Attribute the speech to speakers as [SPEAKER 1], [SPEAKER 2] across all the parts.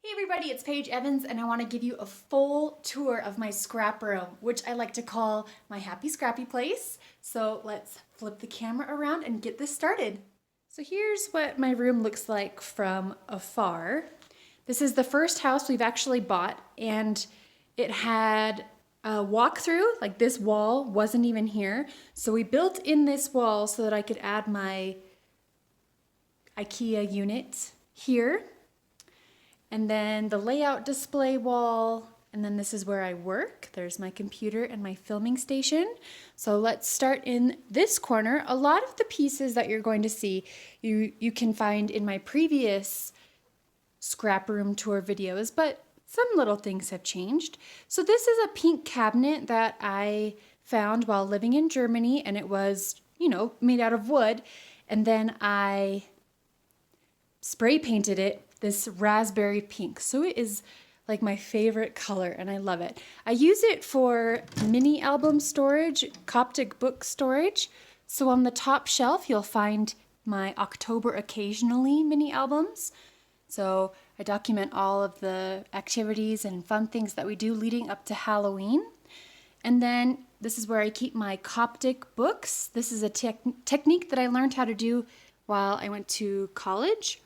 [SPEAKER 1] Hey everybody, it's Paige Evans and I want to give you a full tour of my scrap room, which I like to call my Happy Scrappy Place. So let's flip the camera around and get this started. So here's what my room looks like from afar. This is the first house we've actually bought, and it had a walkthrough, like this wall wasn't even here. So we built in this wall so that I could add my IKEA unit here. And then the layout display wall, and then this is where I work. There's my computer and my filming station. So let's start in this corner. A lot of the pieces that you're going to see, you can find in my previous scrap room tour videos, but some little things have changed. So this is a pink cabinet that I found while living in Germany, and it was, made out of wood. And then I spray painted it this raspberry pink. So it is like my favorite color and I love it. I use it for mini album storage, Coptic book storage. So on the top shelf, you'll find my October Occasionally mini albums. So I document all of the activities and fun things that we do leading up to Halloween. And then this is where I keep my Coptic books. This is a technique that I learned how to do while I went to college.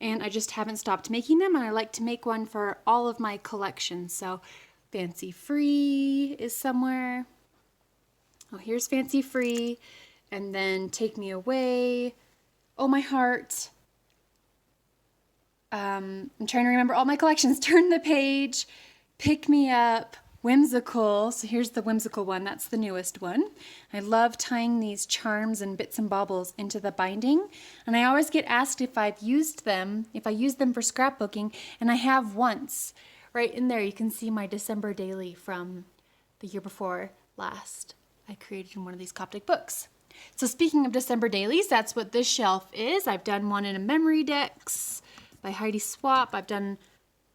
[SPEAKER 1] And I just haven't stopped making them, and I like to make one for all of my collections. So Fancy Free is somewhere. Oh, here's Fancy Free. And then Take Me Away. Oh, My Heart. I'm trying to remember all my collections. Turn the Page. Pick Me Up. Whimsical. So here's the whimsical one. That's the newest one. I love tying these charms and bits and baubles into the binding. And I always get asked if I used them for scrapbooking, and I have once. Right in there you can see my December daily from the year before last I created in one of these Coptic books. So speaking of December dailies, that's what this shelf is. I've done one in a memory decks by Heidi Swap. I've done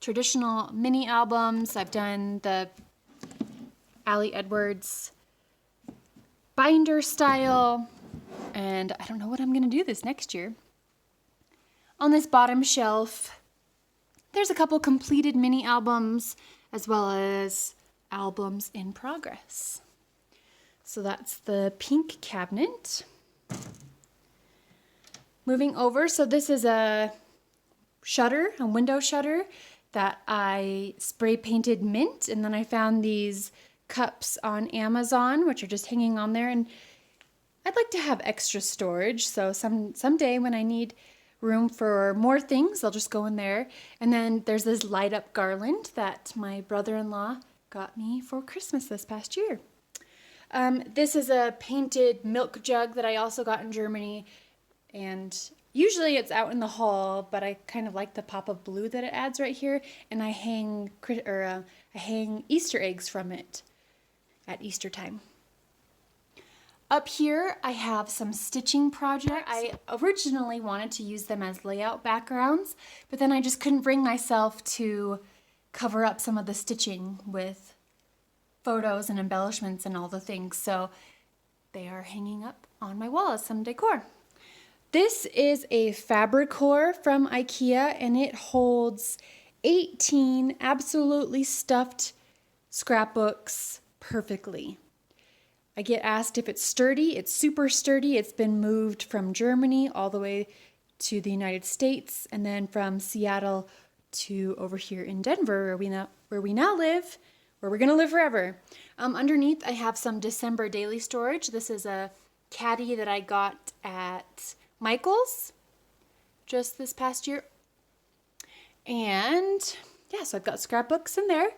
[SPEAKER 1] traditional mini albums. I've done the Allie Edwards binder style, and I don't know what I'm going to do this next year. On this bottom shelf, there's a couple completed mini albums as well as albums in progress. So that's the pink cabinet. Moving over, so this is a shutter, a window shutter that I spray painted mint, and then I found these cups on Amazon, which are just hanging on there, and I'd like to have extra storage, so someday when I need room for more things, I'll just go in there. And then there's this light up garland that my brother-in-law got me for Christmas this past year. This is a painted milk jug that I also got in Germany, and usually it's out in the hall, but I kind of like the pop of blue that it adds right here, and I hang Easter eggs from it at Easter time. Up here, I have some stitching projects. I originally wanted to use them as layout backgrounds, but then I just couldn't bring myself to cover up some of the stitching with photos and embellishments and all the things, so they are hanging up on my wall as some decor. This is a fabric core from IKEA, and it holds 18 absolutely stuffed scrapbooks perfectly. I get asked if it's sturdy. It's super sturdy. It's been moved from Germany all the way to the United States, and then from Seattle to over here in Denver, where we now live, where we're gonna live forever. Underneath, I have some December daily storage. This is a caddy that I got at Michael's just this past year. And yeah, so I've got scrapbooks in there.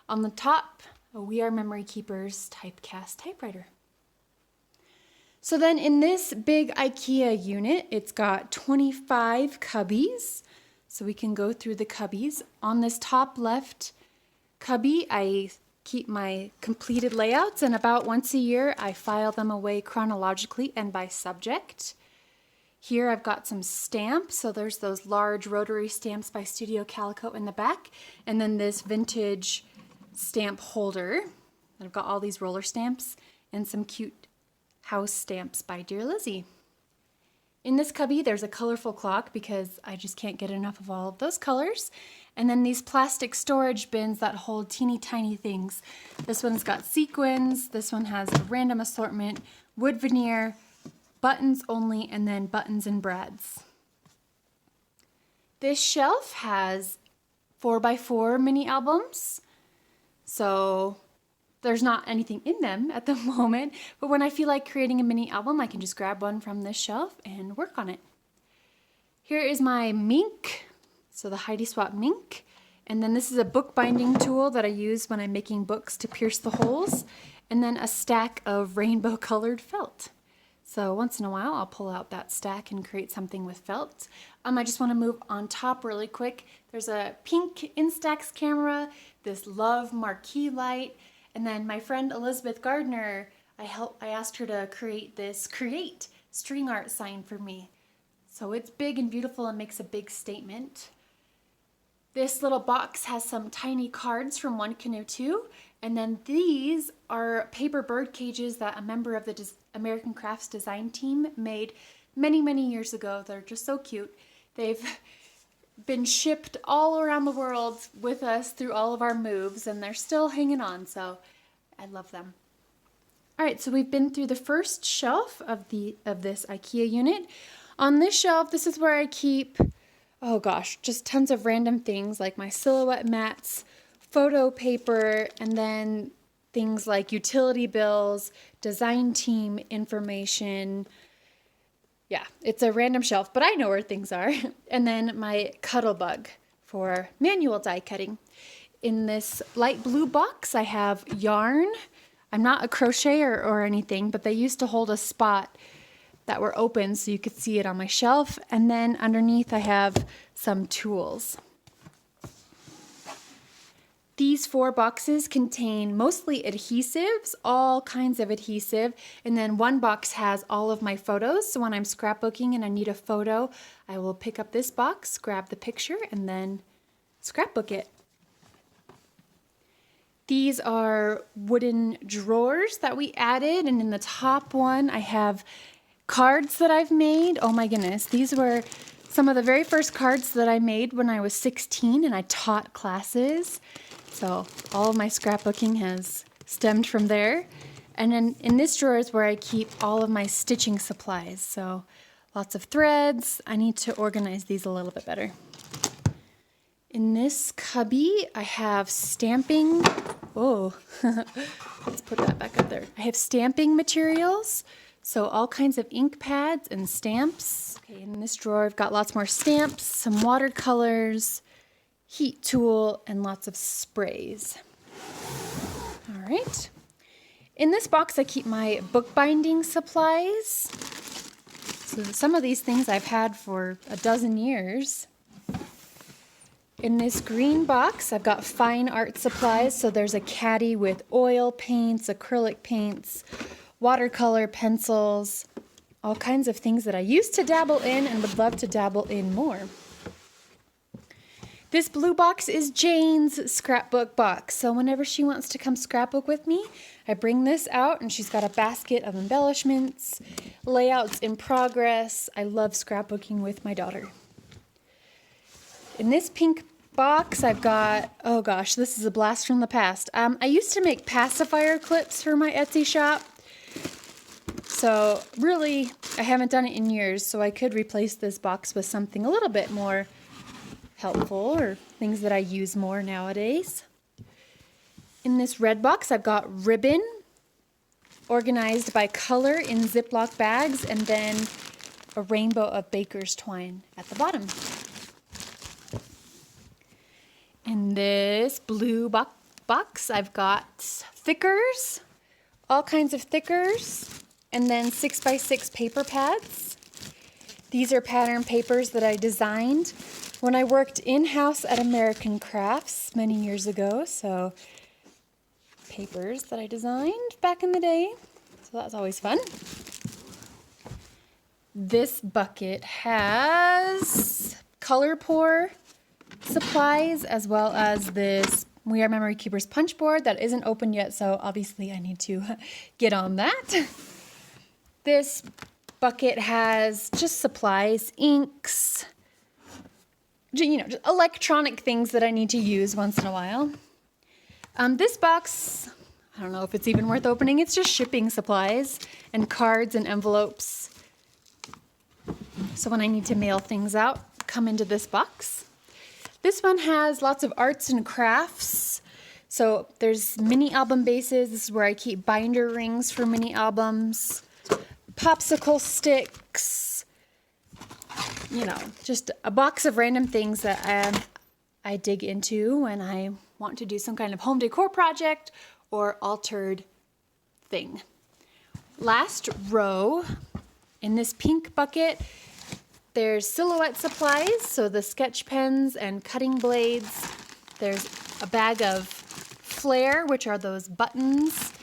[SPEAKER 1] On the top, a We Are Memory Keepers typecast typewriter. So then in this big IKEA unit, it's got 25 cubbies. So we can go through the cubbies. On this top left cubby, I keep my completed layouts, and about once a year, I file them away chronologically and by subject. Here I've got some stamps, so there's those large rotary stamps by Studio Calico in the back, and then this vintage stamp holder. I've got all these roller stamps and some cute house stamps by Dear Lizzie. In this cubby, there's a colorful clock because I just can't get enough of all of those colors. And then these plastic storage bins that hold teeny tiny things. This one's got sequins, this one has a random assortment, wood veneer, buttons only, and then buttons and brads. This shelf has 4x4 mini albums, so there's not anything in them at the moment, but when I feel like creating a mini album, I can just grab one from this shelf and work on it. Here is my Mink, so the Heidi Swap Mink, and then this is a bookbinding tool that I use when I'm making books to pierce the holes, and then a stack of rainbow colored felt. So once in a while, I'll pull out that stack and create something with felt. I just want to move on top really quick. There's a pink Instax camera, this Love marquee light, and then my friend Elizabeth Gardner, I asked her to create this Create string art sign for me. So it's big and beautiful and makes a big statement. This little box has some tiny cards from One Canoe 2, and then these are paper bird cages that a member of the American Crafts design team made many, many years ago. They're just so cute. They've been shipped all around the world with us through all of our moves, and they're still hanging on, so I love them. All right, so we've been through the first shelf of this IKEA unit. On this shelf, this is where I keep, oh gosh, just tons of random things like my silhouette mats, photo paper, and then things like utility bills, design team information. Yeah, it's a random shelf, but I know where things are. And then my Cuttlebug for manual die cutting. In this light blue box, I have yarn. I'm not a crocheter or anything, but they used to hold a spot that were open so you could see it on my shelf. And then underneath I have some tools. These 4 boxes contain mostly adhesives, all kinds of adhesive, and then one box has all of my photos. So when I'm scrapbooking and I need a photo, I will pick up this box, grab the picture, and then scrapbook it. These are wooden drawers that we added, and in the top one I have cards that I've made. Oh my goodness, these were some of the very first cards that I made when I was 16 and I taught classes. So all of my scrapbooking has stemmed from there. And then in this drawer is where I keep all of my stitching supplies. So lots of threads. I need to organize these a little bit better. In this cubby, I have stamping. Oh, let's put that back up there. I have stamping materials. So all kinds of ink pads and stamps. Okay, in this drawer, I've got lots more stamps, some watercolors, heat tool, and lots of sprays. All right. In this box, I keep my bookbinding supplies. So some of these things I've had for a dozen years. In this green box, I've got fine art supplies. So there's a caddy with oil paints, acrylic paints, watercolor pencils, all kinds of things that I used to dabble in and would love to dabble in more. This blue box is Jane's scrapbook box. So whenever she wants to come scrapbook with me, I bring this out and she's got a basket of embellishments, layouts in progress. I love scrapbooking with my daughter. In this pink box, I've got, oh gosh, this is a blast from the past. I used to make pacifier clips for my Etsy shop. So really, I haven't done it in years, so I could replace this box with something a little bit more helpful or things that I use more nowadays. In this red box, I've got ribbon organized by color in Ziploc bags and then a rainbow of baker's twine at the bottom. In this blue box, I've got thickers, all kinds of thickers, and then 6x6 paper pads. These are pattern papers that I designed when I worked in-house at American Crafts many years ago. So papers that I designed back in the day. So that's always fun. This bucket has color pour supplies as well as this We Are Memory Keepers punch board that isn't open yet, so obviously I need to get on that. This bucket has just supplies, inks, just electronic things that I need to use once in a while. This box, I don't know if it's even worth opening. It's just shipping supplies and cards and envelopes. So when I need to mail things out, come into this box. This one has lots of arts and crafts. So there's mini album bases. This is where I keep binder rings for mini albums, popsicle sticks, just a box of random things that I dig into when I want to do some kind of home decor project or altered thing. Last row, in this pink bucket, there's silhouette supplies, so the sketch pens and cutting blades. There's a bag of flair, which are those buttons.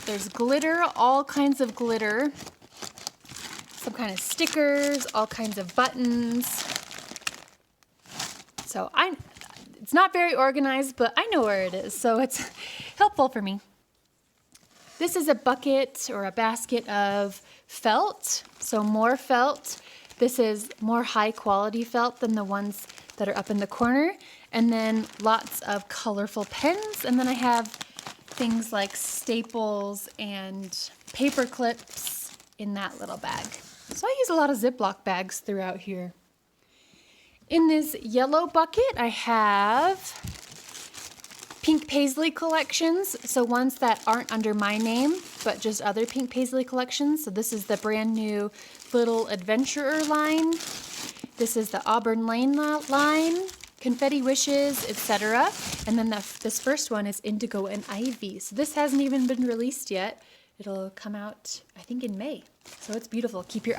[SPEAKER 1] There's glitter, all kinds of glitter. Some kind of stickers, all kinds of buttons. So it's not very organized, but I know where it is, so it's helpful for me. This is a bucket or a basket of felt, so more felt. This is more high quality felt than the ones that are up in the corner. And then lots of colorful pens. And then I have things like staples and paper clips in that little bag. So I use a lot of Ziploc bags throughout here. In this yellow bucket, I have pink Paisley collections. So ones that aren't under my name, but just other pink Paisley collections. So this is the brand new Little Adventurer line. This is the Auburn Lane line, Confetti Wishes, etc. And then this first one is Indigo and Ivy. So this hasn't even been released yet. It'll come out, I think, in May. So it's beautiful. Keep your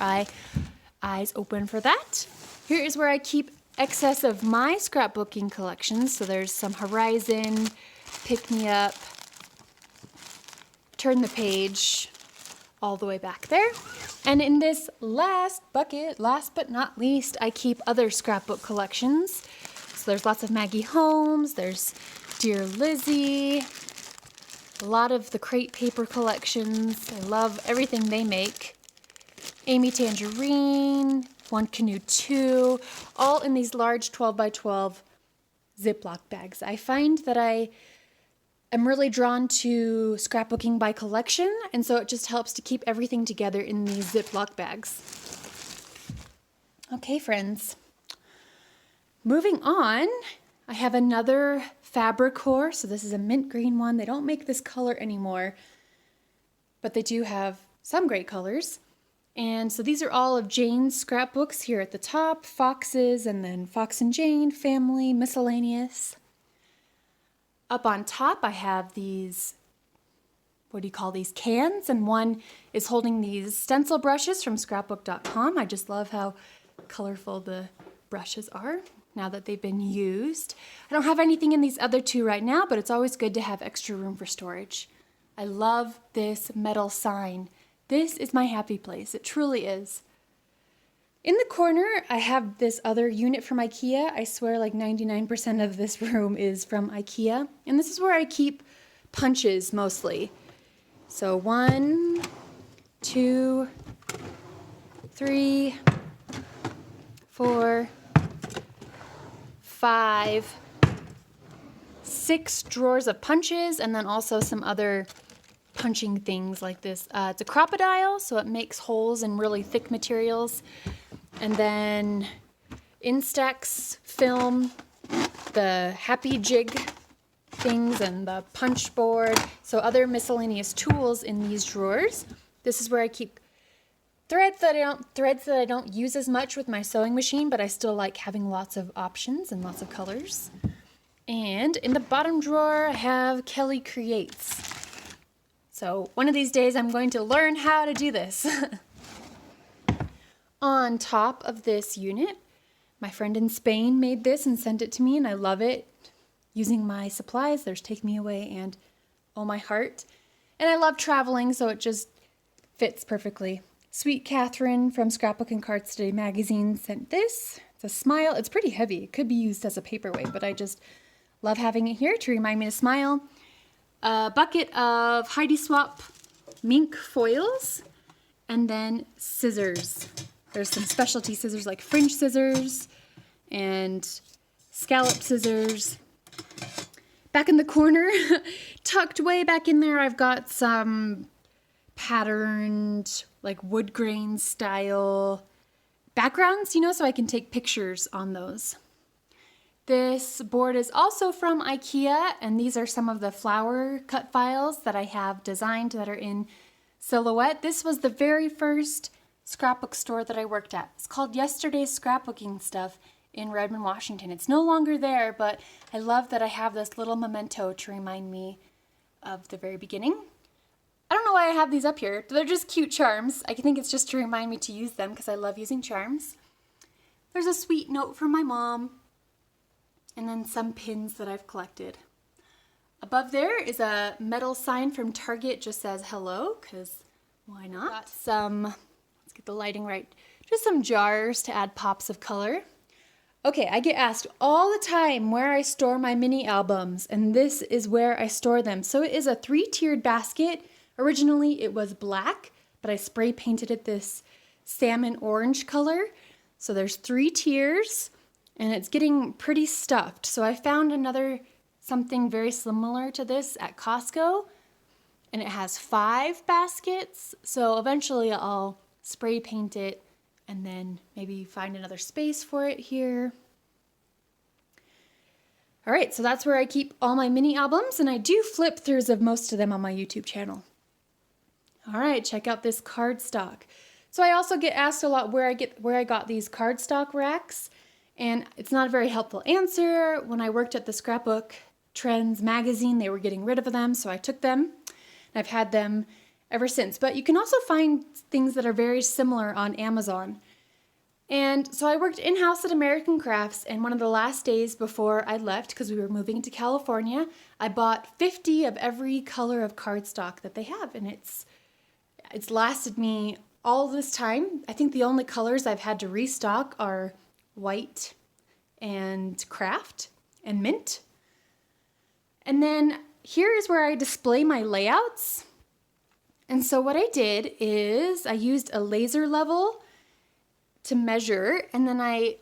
[SPEAKER 1] eyes open for that. Here is where I keep excess of my scrapbooking collections. So there's some Horizon, Pick Me Up, Turn the Page, all the way back there. And in this last bucket, last but not least, I keep other scrapbook collections. So there's lots of Maggie Holmes, there's Dear Lizzie, a lot of the crate paper collections. I love everything they make. Amy Tangerine, One Canoe 2, all in these large 12 by 12 Ziploc bags. I find that I'm really drawn to scrapbooking by collection, and so it just helps to keep everything together in these Ziploc bags. Okay, friends. Moving on, I have another Fabricor. So this is a mint green one. They don't make this color anymore, but they do have some great colors. And so these are all of Jane's scrapbooks here at the top, Fox's, and then Fox and Jane, Family, Miscellaneous. Up on top, I have these, what do you call these, cans? And one is holding these stencil brushes from scrapbook.com. I just love how colorful the brushes are now that they've been used. I don't have anything in these other two right now, but it's always good to have extra room for storage. I love this metal sign. This is my happy place. It truly is. In the corner, I have this other unit from IKEA. I swear like 99% of this room is from IKEA. And this is where I keep punches mostly. So 1, 2, 3, 4, 5, 6 drawers of punches, and then also some other punching things like this. It's a crocodile, so it makes holes in really thick materials. And then Instax film, the Happy Jig things, and the punch board. So other miscellaneous tools in these drawers. This is where I keep threads that I don't use as much with my sewing machine, but I still like having lots of options and lots of colors. And in the bottom drawer, I have Kelly Creates. So one of these days, I'm going to learn how to do this. On top of this unit, my friend in Spain made this and sent it to me, and I love it. Using my supplies, there's Take Me Away and Oh My Heart. And I love traveling, so it just fits perfectly. Sweet Catherine from Scrapbook and Cards Today magazine sent this. It's a smile. It's pretty heavy. It could be used as a paperweight, but I just love having it here to remind me to smile. A bucket of Heidi Swap mink foils, and then scissors. There's some specialty scissors like fringe scissors and scallop scissors. Back in the corner, tucked way back in there, I've got some patterned, like wood grain style backgrounds, you know, so I can take pictures on those. This board is also from IKEA, and these are some of the flower cut files that I have designed that are in silhouette. This was the very first scrapbook store that I worked at. It's called Yesterday's Scrapbooking Stuff in Redmond, Washington. It's no longer there, but I love that I have this little memento to remind me of the very beginning. I don't know why I have these up here. They're just cute charms. I think it's just to remind me to use them because I love using charms. There's a sweet note from my mom, and then some pins that I've collected. Above there is a metal sign from Target, just says hello, because why not? Got some, let's get the lighting right, just some jars to add pops of color. Okay, I get asked all the time where I store my mini albums, and this is where I store them. So it is a 3-tiered basket. Originally it was black, but I spray painted it this salmon orange color. So there's 3 tiers, and it's getting pretty stuffed. So I found something very similar to this at Costco, and it has 5 baskets. So eventually I'll spray paint it and then maybe find another space for it here. All right, so that's where I keep all my mini albums, and I do flip throughs of most of them on my YouTube channel. All right, check out this cardstock. So I also get asked a lot where I got these cardstock racks, and it's not a very helpful answer. When I worked at the Scrapbook Trends magazine, they were getting rid of them, so I took them, and I've had them ever since. But you can also find things that are very similar on Amazon. And so I worked in-house at American Crafts, and one of the last days before I left, because we were moving to California, I bought 50 of every color of cardstock that they have, and it's lasted me all this time. I think the only colors I've had to restock are white and craft and mint. And then here is where I display my layouts. And so what I did is I used a laser level to measure, and then I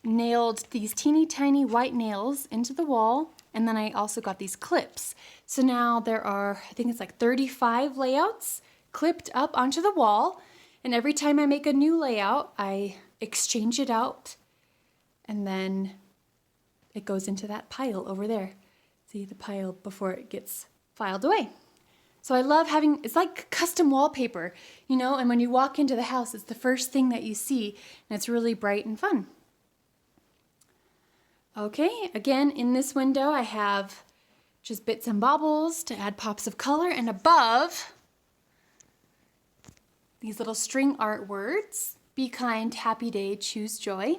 [SPEAKER 1] nailed these teeny tiny white nails into the wall, and then I also got these clips. So now there are, I think it's like 35 layouts clipped up onto the wall, and every time I make a new layout, I exchange it out, and then it goes into that pile over there. See the pile before it gets filed away. So I love having, it's like custom wallpaper, you know, and when you walk into the house, it's the first thing that you see, and it's really bright and fun. Okay, again, in this window, I have just bits and bobbles to add pops of color, and above, these little string art words, be kind, happy day, choose joy.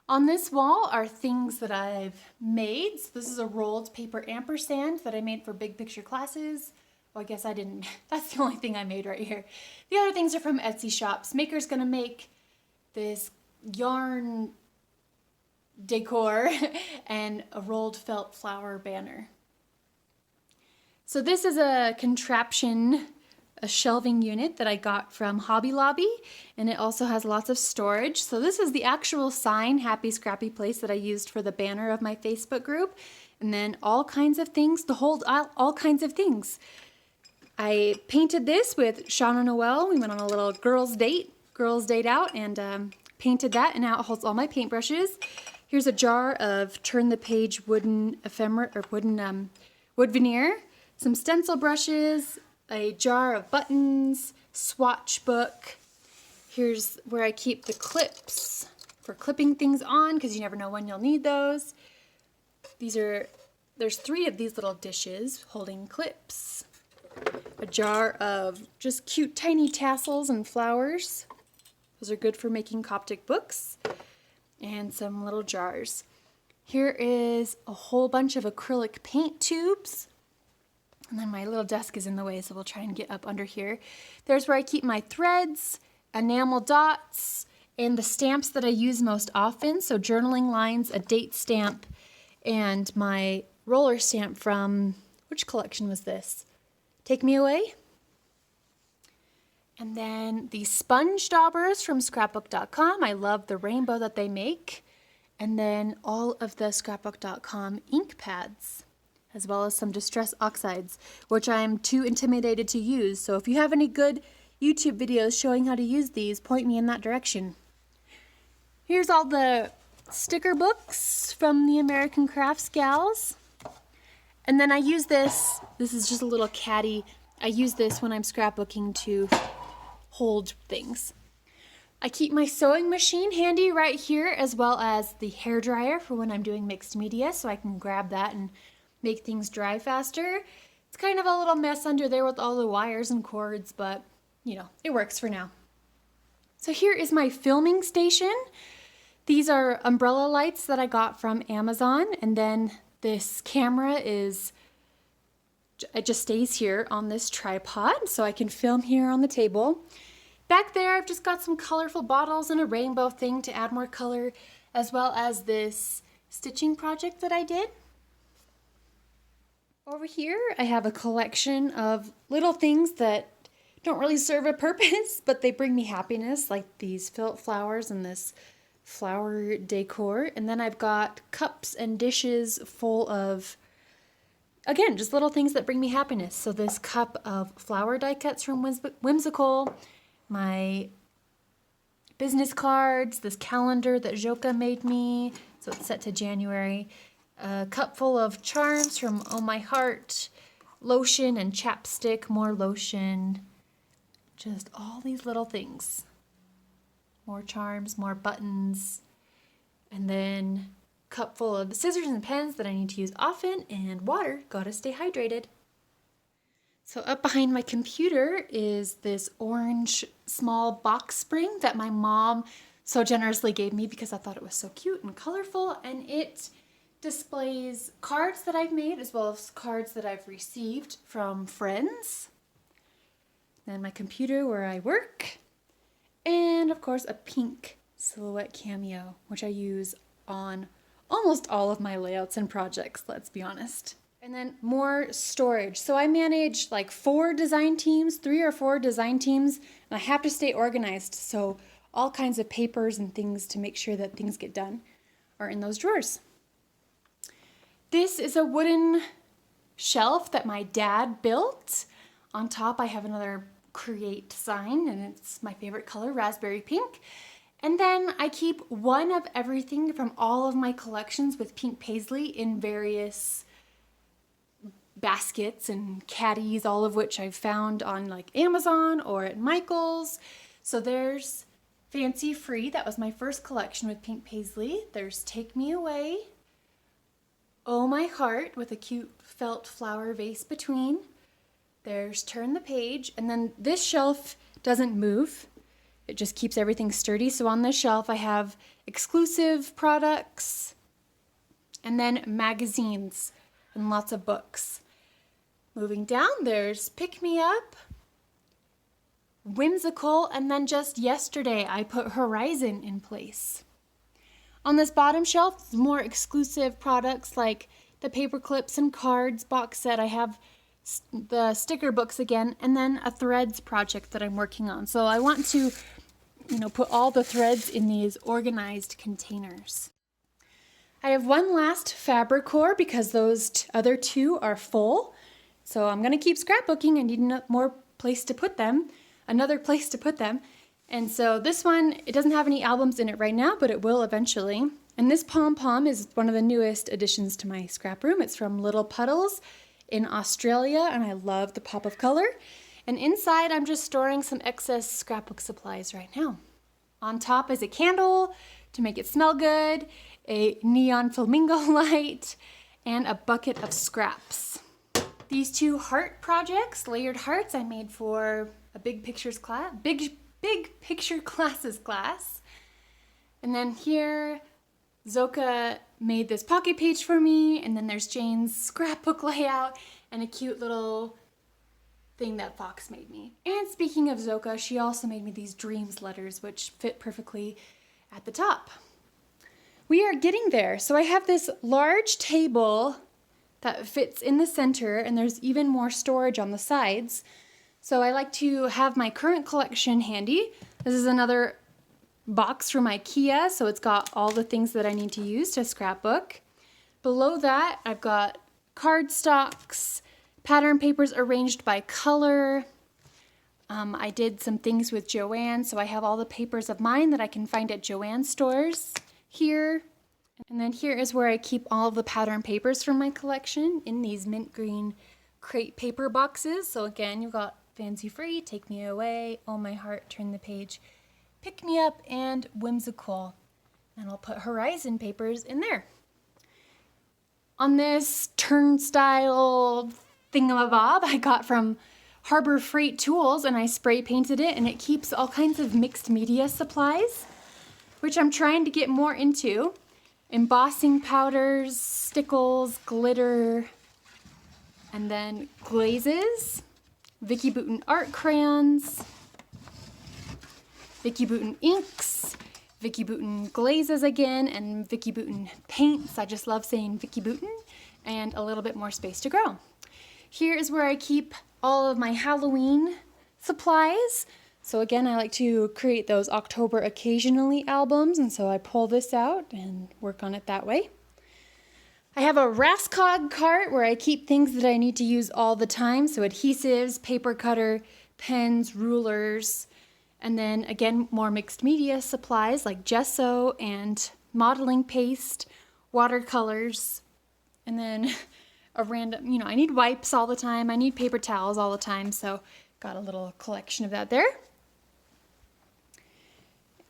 [SPEAKER 1] On this wall are things that I've made. So this is a rolled paper ampersand that I made for big picture classes. Well, I guess I didn't, that's the only thing I made right here. The other things are from Etsy shops. Maker's gonna make this yarn decor and a rolled felt flower banner. So this is a contraption, a shelving unit that I got from Hobby Lobby, and it also has lots of storage. So this is the actual sign, Happy Scrappy Place, that I used for the banner of my Facebook group, and then all kinds of things to hold all kinds of things. I painted this with Sean and Noelle. We went on a little girls' date out, and painted that, and now it holds all my paintbrushes. Here's a jar of Turn the Page wooden ephemera, or wood veneer, some stencil brushes, a jar of buttons, swatch book. Here's where I keep the clips for clipping things on, because you never know when you'll need those. There's 3 of these little dishes holding clips. A jar of just cute tiny tassels and flowers. Those are good for making Coptic books. And some little jars. Here is a whole bunch of acrylic paint tubes. And then my little desk is in the way, so we'll try and get up under here. There's where I keep my threads, enamel dots, and the stamps that I use most often. So journaling lines, a date stamp, and my roller stamp from, which collection was this? Take Me Away? And then the sponge daubers from scrapbook.com. I love the rainbow that they make. And then all of the scrapbook.com ink pads, as well as some distress oxides, which I'm too intimidated to use. So if you have any good YouTube videos showing how to use these, point me in that direction. Here's all the sticker books from the American Crafts gals. And then I use this is just a little caddy. I use this when I'm scrapbooking to hold things. I keep my sewing machine handy right here, as well as the hair dryer for when I'm doing mixed media, so I can grab that and make things dry faster. It's kind of a little mess under there with all the wires and cords, but you know, it works for now. So here is my filming station. These are umbrella lights that I got from Amazon, and then this camera it just stays here on this tripod, so I can film here on the table. Back there, I've just got some colorful bottles and a rainbow thing to add more color, as well as this stitching project that I did. Over here, I have a collection of little things that don't really serve a purpose, but they bring me happiness, like these felt flowers and this flower decor. And then I've got cups and dishes full of, again, just little things that bring me happiness. So this cup of flower die cuts from Whimsical, my business cards, this calendar that Joka made me, so it's set to January, a cup full of charms from Oh My Heart, lotion and chapstick, more lotion, just all these little things. More charms, more buttons, and then cup full of scissors and pens that I need to use often, and water, gotta stay hydrated. So up behind my computer is this orange small box spring that my mom so generously gave me because I thought it was so cute and colorful, and it displays cards that I've made as well as cards that I've received from friends. Then my computer where I work, and of course a pink silhouette cameo, which I use on almost all of my layouts and projects, let's be honest. And then more storage. So I manage like 3 or 4 design teams, and I have to stay organized. So all kinds of papers and things to make sure that things get done are in those drawers. This is a wooden shelf that my dad built. On top I have another Create sign, and it's my favorite color, raspberry pink. And then I keep one of everything from all of my collections with pink paisley in various baskets and caddies, all of which I've found on like Amazon or at Michael's. So there's Fancy Free, that was my first collection with pink paisley. There's Take Me Away, Oh My Heart with a cute felt flower vase between. There's Turn the Page, and then this shelf doesn't move. It just keeps everything sturdy. So on this shelf I have exclusive products and then magazines and lots of books. Moving down, there's Pick Me Up, Whimsical, and then just yesterday I put Horizon in place. On this bottom shelf, more exclusive products like the paper clips and cards box set. I have the sticker books again, and then a threads project that I'm working on. So I want to, put all the threads in these organized containers. I have one last fabric core because those other 2 are full. So I'm going to keep scrapbooking. I need another place to put them. And so this one, it doesn't have any albums in it right now, but it will eventually. And this pom-pom is one of the newest additions to my scrap room. It's from Little Puddles in Australia, and I love the pop of color. And inside, I'm just storing some excess scrapbook supplies right now. On top is a candle to make it smell good, a neon flamingo light, and a bucket of scraps. These 2 heart projects, layered hearts, I made for a big picture classes class. And then here, Zoka made this pocket page for me, and then there's Jane's scrapbook layout and a cute little thing that Fox made me. And speaking of Zoka, she also made me these dreams letters, which fit perfectly at the top. We are getting there. So I have this large table that fits in the center, and there's even more storage on the sides. So I like to have my current collection handy. This is another box from IKEA, so it's got all the things that I need to use to scrapbook. Below that, I've got cardstocks, pattern papers arranged by color. I did some things with Joann, so I have all the papers of mine that I can find at Joann stores here. And then here is where I keep all of the pattern papers from my collection in these mint green crate paper boxes. So again, you've got Fancy Free, Take Me Away, Oh My Heart, Turn the Page, Pick Me Up, and Whimsical. And I'll put Horizon papers in there. On this turnstile thingamabob I got from Harbor Freight Tools, and I spray painted it, and it keeps all kinds of mixed media supplies, which I'm trying to get more into. Embossing powders, stickles, glitter, and then glazes, Vicki Boutin art crayons, Vicki Boutin inks, Vicki Boutin glazes again, and Vicki Boutin paints. I just love saying Vicki Boutin, and a little bit more space to grow. Here is where I keep all of my Halloween supplies. So again, I like to create those October Occasionally albums, and so I pull this out and work on it that way. I have a Rascog cart where I keep things that I need to use all the time, so adhesives, paper cutter, pens, rulers, and then again, more mixed media supplies like gesso and modeling paste, watercolors, and then a random, I need wipes all the time, I need paper towels all the time, so got a little collection of that there.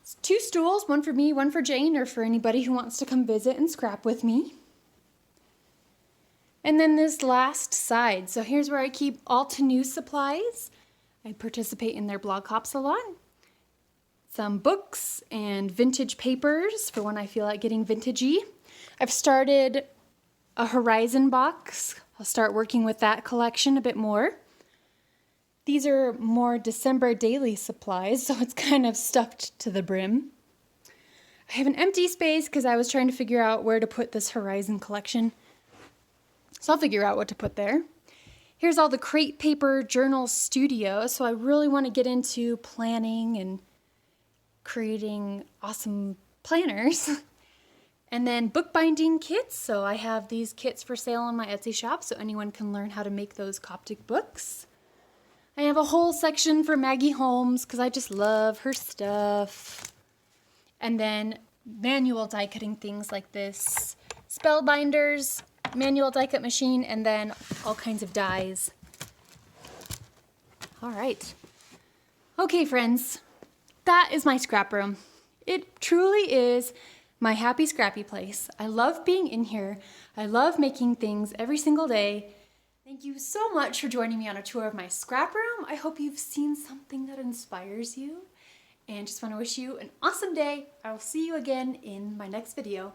[SPEAKER 1] It's 2 stools, one for me, one for Jane, or for anybody who wants to come visit and scrap with me. And then this last side, so here's where I keep all to new supplies. I participate in their blog hops a lot. Some books and vintage papers for when I feel like getting vintagey. I've started a Horizon box. I'll start working with that collection a bit more. These are more December daily supplies, so it's kind of stuffed to the brim. I have an empty space because I was trying to figure out where to put this Horizon collection. So I'll figure out what to put there. Here's all the crate paper journal studio. So I really want to get into planning and creating awesome planners. And then bookbinding kits. So I have these kits for sale on my Etsy shop so anyone can learn how to make those Coptic books. I have a whole section for Maggie Holmes because I just love her stuff. And then manual die cutting things like this. Spellbinders, manual die cut machine, and then all kinds of dies. All right. Okay, friends, that is my scrap room. It truly is my happy scrappy place. I love being in here. I love making things every single day. Thank you so much for joining me on a tour of my scrap room. I hope you've seen something that inspires you, and just want to wish you an awesome day. I will see you again in my next video.